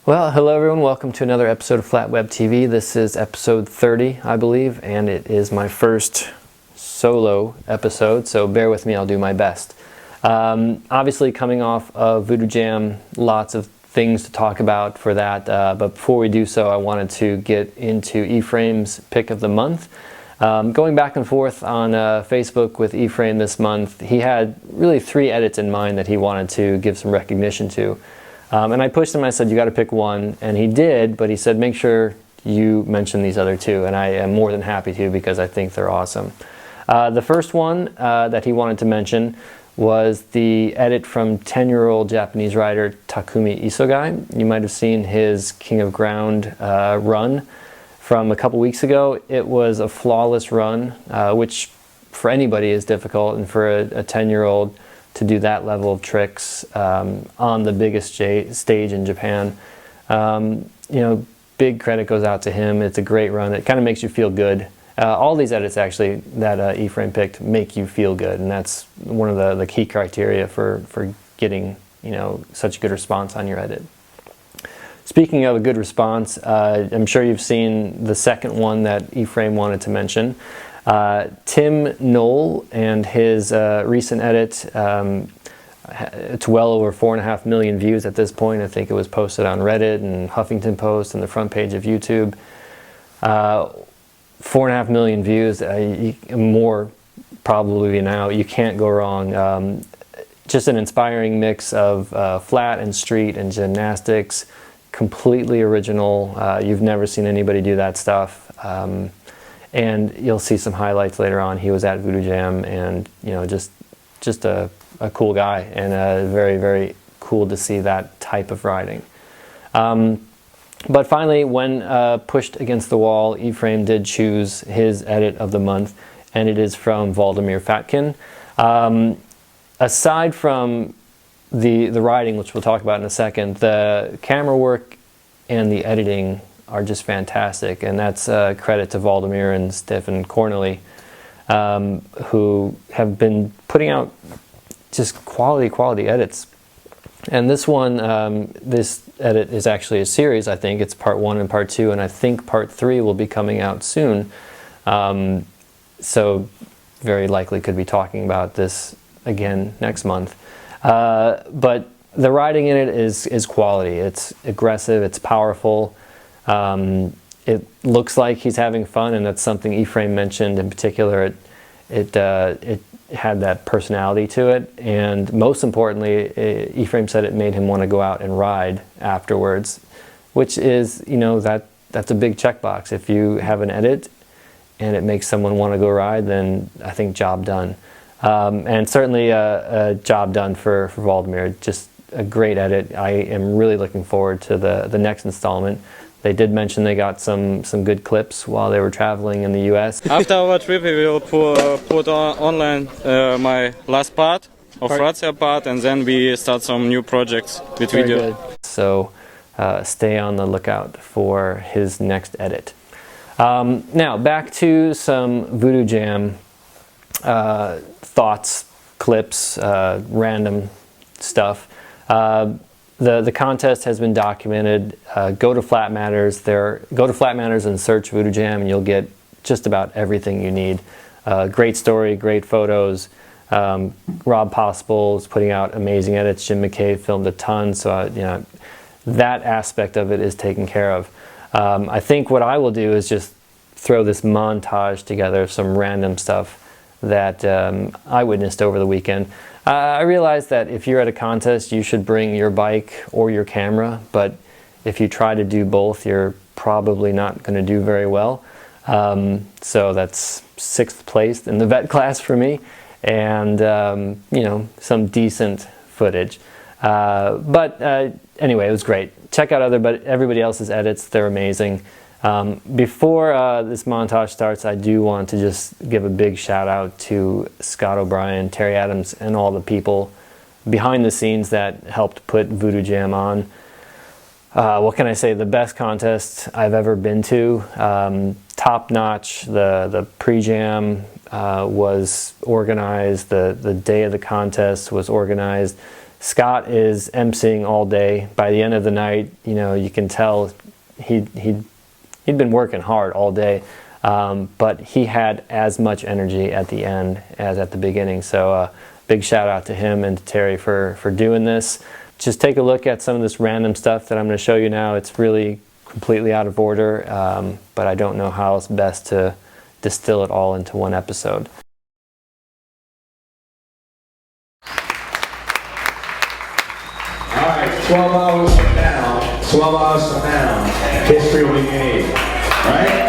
Well, hello everyone, welcome to another episode of FlatWebTV. This is episode 30, I believe, and it is my first solo episode, so bear with me, I'll do my best. Obviously coming off of Voodoo Jam, lots of things to talk about for that, but before we do so, I wanted to get into Effraim's pick of the month. Going back and forth on Facebook with Effraim this month, he had really 3 edits in mind that he wanted to give some recognition to. And I pushed him, I said, you got to pick one, and he did, but he said, make sure you mention these other 2, and I am more than happy to because I think they're awesome. The first one that he wanted to mention was the edit from 10-year-old Japanese writer Takumi Isogai. You might have seen his King of Ground run from a couple weeks ago. It was a flawless run, which for anybody is difficult, and for a 10-year-old to do that level of tricks on the biggest stage in Japan. You know, big credit goes out to him. It's a great run. It kind of makes you feel good. All these edits actually that Effraim picked make you feel good, and that's one of the key criteria for getting, you know, such a good response on your edit. Speaking of a good response, I'm sure you've seen the second one that Effraim wanted to mention. Tim Knoll and his recent edit, it's well over 4.5 million views at this point. I think it was posted on Reddit and Huffington Post and the front page of YouTube. 4.5 million views, more probably now. You can't go wrong. Just an inspiring mix of flat and street and gymnastics, completely original. You've never seen anybody do that stuff. And you'll see some highlights later on. He was at Voodoo Jam, and you know, just a cool guy, and very, very cool to see that type of riding. But finally, when pushed against the wall, Effraim did choose his edit of the month, and it is from Valdemir Fatkin. Aside from the riding, which we'll talk about in a second, the camera work and the editing are just fantastic, and that's credit to Valdemir and Stefan Cornely, who have been putting out just quality edits. And this one, this edit is actually a series. I think it's part 1 and part 2, and I think part 3 will be coming out soon. So very likely could be talking about this again next month. But the riding in it is quality. It's aggressive, it's powerful. It looks like he's having fun, and that's something Effraim mentioned in particular. It had that personality to it, and most importantly, Effraim said it made him want to go out and ride afterwards, which is, you know, that's a big checkbox. If you have an edit and it makes someone want to go ride, then I think job done. And certainly a job done for Valdemir. Just a great edit. I am really looking forward to the next installment. They did mention they got some good clips while they were traveling in the US. After our trip, we will put online my last part of Razzia part, and then we start some new projects with video. So stay on the lookout for his next edit. Now back to some Voodoo Jam thoughts, clips, random stuff. The contest has been documented. Go to Flatmatters. Go to Flatmatters and search Voodoo Jam, and you'll get just about everything you need. Great story, great photos. Rob Possible is putting out amazing edits. Jim McCabe filmed a ton, so you know, that aspect of it is taken care of. I think what I will do is just throw this montage together of some random stuff that I witnessed over the weekend. I realize that if you're at a contest, you should bring your bike or your camera, but if you try to do both, you're probably not going to do very well. So that's 6th place in the vet class for me, and you know, some decent footage. But anyway, it was great. Check out everybody else's edits; they're amazing. Before this montage starts, I do want to just give a big shout out to Scott O'Brien, Terry Adams, and all the people behind the scenes that helped put Voodoo Jam on. What can I say? The best contest I've ever been to. Top notch. The Prejam was organized. The day of the contest was organized. Scott is emceeing all day. By the end of the night, you know, you can tell he'd been working hard all day, but he had as much energy at the end as at the beginning. So big shout out to him and to Terry for doing this. Just take a look at some of this random stuff that I'm going to show you now. It's really completely out of order, but I don't know how it's best to distill it all into one episode. All right, 12 hours from now, 12 hours from now, history will be made, right?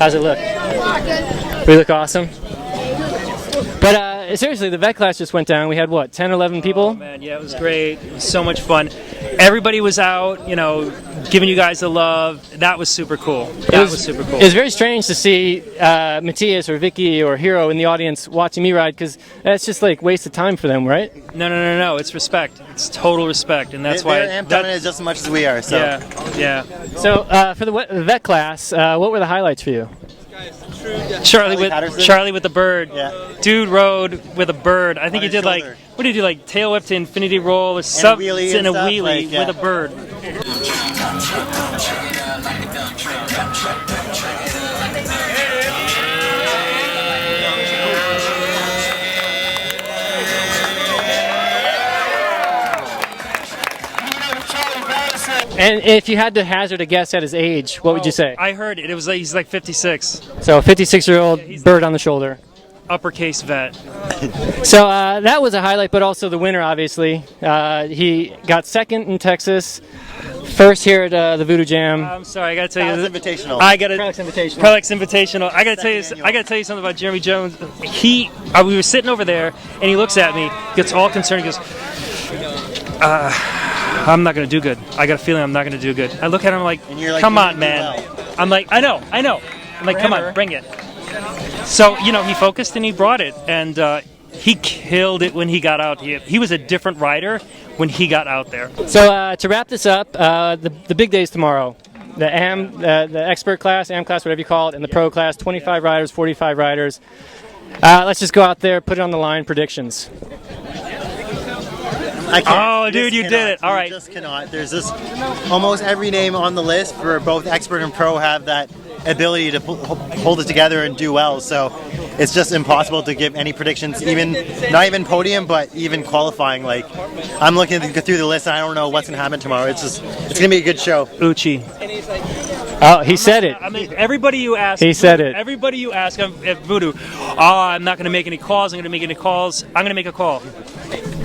How's it look? We look awesome. But seriously, the vet class just went down. We had what, 10, 11 people? Oh man, yeah, it was great. It was so much fun. Everybody was out, you know, giving you guys the love. That was super cool. That was super cool. It was very strange to see Matthias or Vicky or Hero in the audience watching me ride, because that's just like wasted time for them, right? No. It's respect. It's total respect, and that's why they're amped on it just as much as we are. So yeah. So for the vet class, what were the highlights for you? Charlie with the bird. Yeah. Dude rode with a bird. I think On he his did like, shoulder. what did he do, like tail whip to infinity roll or something, wheelie in a and stuff, wheelie like, yeah. with a bird. And if you had to hazard a guess at his age, what would you say? I heard it. It was like he's like 56. So a 56-year-old bird on the shoulder. Uppercase vet. So that was a highlight, but also the winner, obviously. He got second in Texas, first here at the Voodoo Jam. I'm sorry, I gotta tell you. Prelex Invitational. Prelex Invitational. I gotta tell you something about Jeremy Jones. We were sitting over there, and he looks at me, gets all concerned, he goes, I'm not gonna do good. I got a feeling I'm not gonna do good. I look at him like, come on, man. I'm like, I know. I'm like, come on, bring it. So, you know, he focused and he brought it, and he killed it when he got out. He was a different rider when he got out there. So to wrap this up, the big day is tomorrow. the expert class, AM class, whatever you call it, and the pro class, 25 riders, 45 riders. Let's just go out there, put it on the line, predictions. I can't. Oh, dude, you did it. All right. You just cannot. There's this, almost every name on the list for both expert and pro have that ability to hold it together and do well. So it's just impossible to give any predictions, even not even podium, but even qualifying. Like, I'm looking to go through the list and I don't know what's going to happen tomorrow. It's going to be a good show. Uchi. Oh, he said it. I mean, everybody you ask. He said it. Everybody you ask at Voodoo, I'm not going to make any calls. I'm going to make any calls. I'm going to make a call.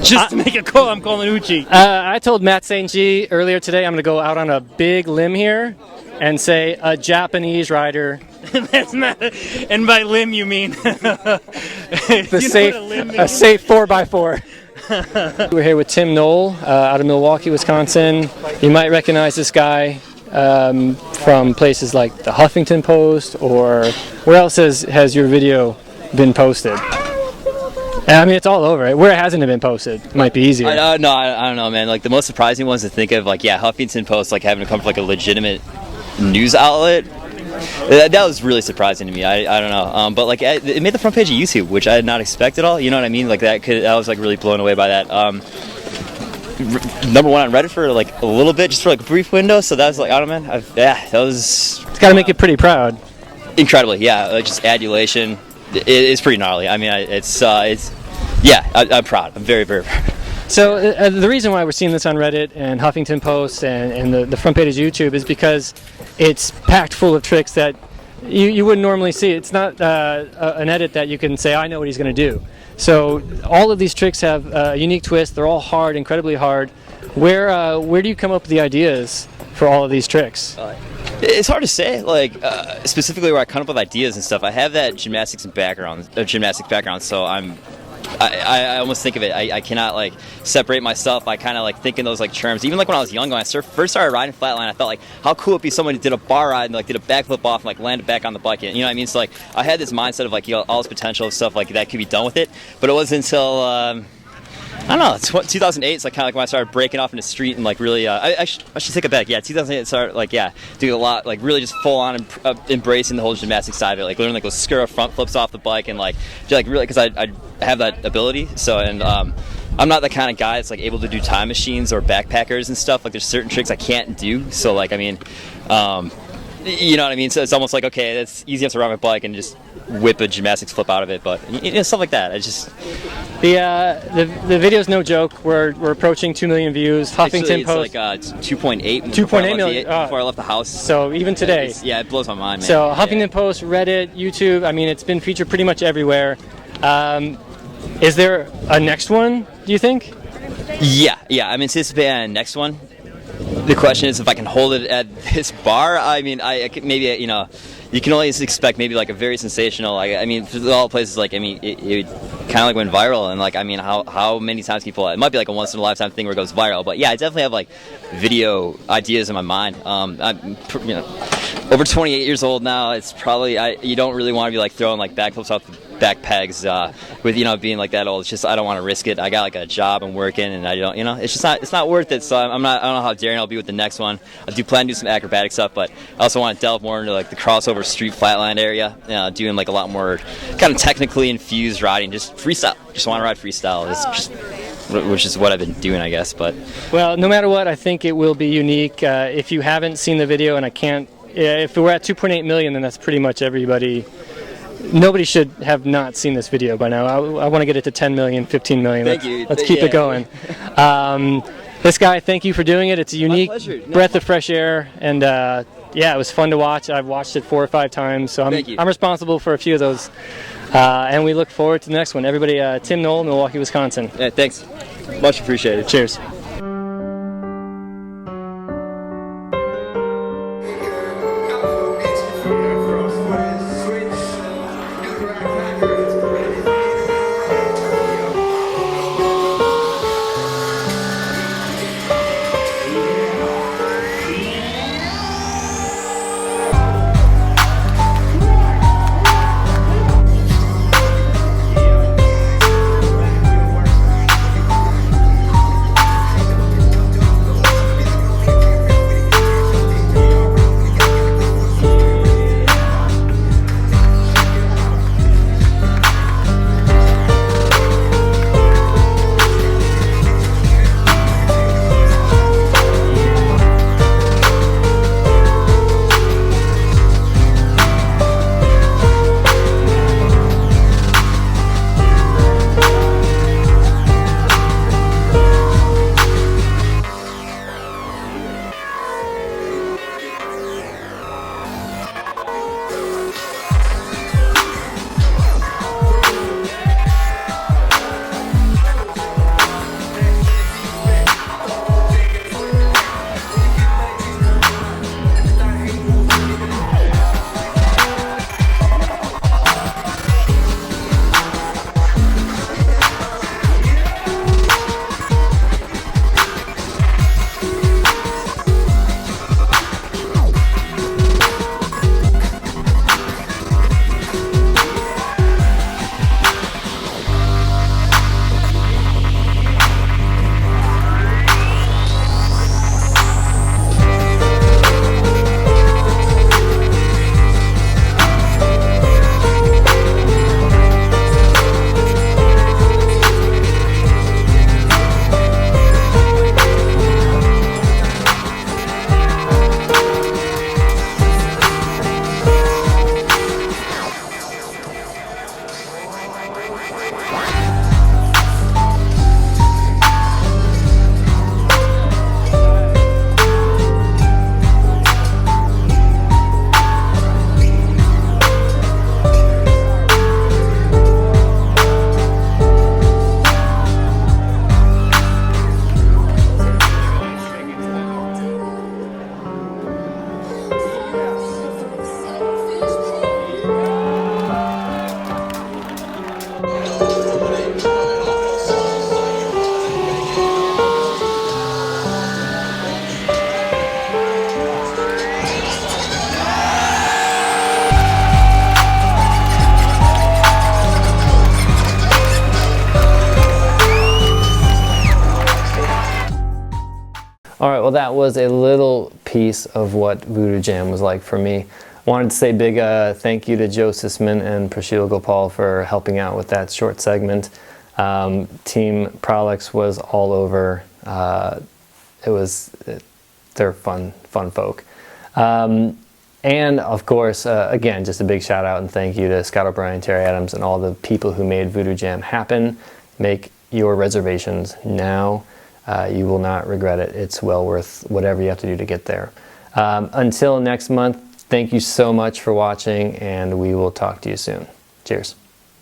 Just to make a call, I'm calling Uchi. I told Matt St. G earlier today I'm going to go out on a big limb here and say a Japanese rider. That's not. And by limb you mean A safe 4x4. We're here with Tim Knoll out of Milwaukee, Wisconsin. You might recognize this guy from places like the Huffington Post, or where else has your video been posted? I mean, it's all over. Right? Where it hasn't been posted, it might be easier. No, I don't know, man. Like, the most surprising ones to think of, like, yeah, Huffington Post, like, having to come from, like, a legitimate news outlet. That was really surprising to me. I don't know. But, like, it made the front page of YouTube, which I had not expected at all. You know what I mean? Like, I was, like, really blown away by that. Number one on Reddit for, like, a little bit, just for, like, a brief window. So that was, like, I don't know, man. That was... It's got to make you pretty proud. Incredibly, yeah. Like, just adulation. It's pretty gnarly. I mean, I'm proud. I'm very, very proud. So the reason why we're seeing this on Reddit and Huffington Post and the front page of YouTube is because it's packed full of tricks that you wouldn't normally see. It's not an edit that you can say, I know what he's going to do. So all of these tricks have a unique twist. They're all hard, incredibly hard. Where do you come up with the ideas for all of these tricks? It's hard to say, like, specifically where I come up with ideas and stuff. I have that gymnastics background, so I almost think of it. I cannot, like, separate myself. I kind of, like, think in those, like, terms. Even, like, when I was young, when I first started riding flatline, I felt like, how cool would it be someone who did a bar ride and, like, did a backflip off and, like, landed back on the bucket. You know what I mean? So, like, I had this mindset of, like, you know, all this potential of stuff, like, that could be done with it. But it wasn't until... I don't know, it's 2008, so kind of like when I started breaking off in the street and like really, I should take it back, 2008 started like, doing a lot, like really just full on embracing the whole gymnastics side of it, like learning like those skura front flips off the bike and like really, because I have that ability, so, and I'm not the kind of guy that's like able to do time machines or backpackers and stuff, like there's certain tricks I can't do, so like, I mean, you know what I mean, so it's almost like, okay, that's easy enough to ride my bike and just whip a gymnastics flip out of it, but you know, stuff like that. It's just the video's no joke. We're approaching 2 million views. Huffington Post. It's like 2.8 million before I left the house. So even today. It blows my mind, man. So Huffington Post, Reddit, YouTube. I mean, it's been featured pretty much everywhere. Is there a next one? Do you think? Yeah. I'm anticipating a next one. The question is if I can hold it at this bar. I mean, I could maybe, you know, you can always expect maybe like a very sensational, like, I mean, for all places, like, I mean, it kind of like went viral, and like, I mean, how many times people, it might be like a once in a lifetime thing where it goes viral, but yeah, I definitely have like video ideas in my mind. I'm, you know, over 28 years old now. It's probably, you don't really want to be like throwing like backflips off the back pegs with, you know, being like that old. It's just, I don't want to risk it. I got like a job I'm working, and I don't, you know, it's just not, it's not worth it. So I don't know how daring I'll be with the next one. I do plan to do some acrobatic stuff, but I also want to delve more into like the crossover street flatland area, doing like a lot more kind of technically infused riding, just freestyle. Just want to ride freestyle. It's just, which is what I've been doing, I guess. But well, no matter what, I think it will be unique. If you haven't seen the video, and I can't, if we're at 2.8 million, then that's pretty much everybody. Nobody should have not seen this video by now. I want to get it to 10 million, 15 million. Thank you. Let's keep it going. This guy, thank you for doing it. It's a unique breath of fresh air, and yeah, it was fun to watch. I've watched it 4 or 5 times, so I'm responsible for a few of those. And we look forward to the next one. Everybody, Tim Knoll, Milwaukee, Wisconsin. Yeah, thanks. Much appreciated. Cheers. All right, well, that was a little piece of what Voodoo Jam was like for me. Wanted to say big thank you to Joe Sisman and Prasheel Gopal for helping out with that short segment. Team Prolix was all over. They're fun folk. And of course, again, just a big shout out and thank you to Scott O'Brien, Terry Adams, and all the people who made Voodoo Jam happen. Make your reservations now. You will not regret it. It's well worth whatever you have to do to get there. Until next month, thank you so much for watching, and we will talk to you soon. Cheers.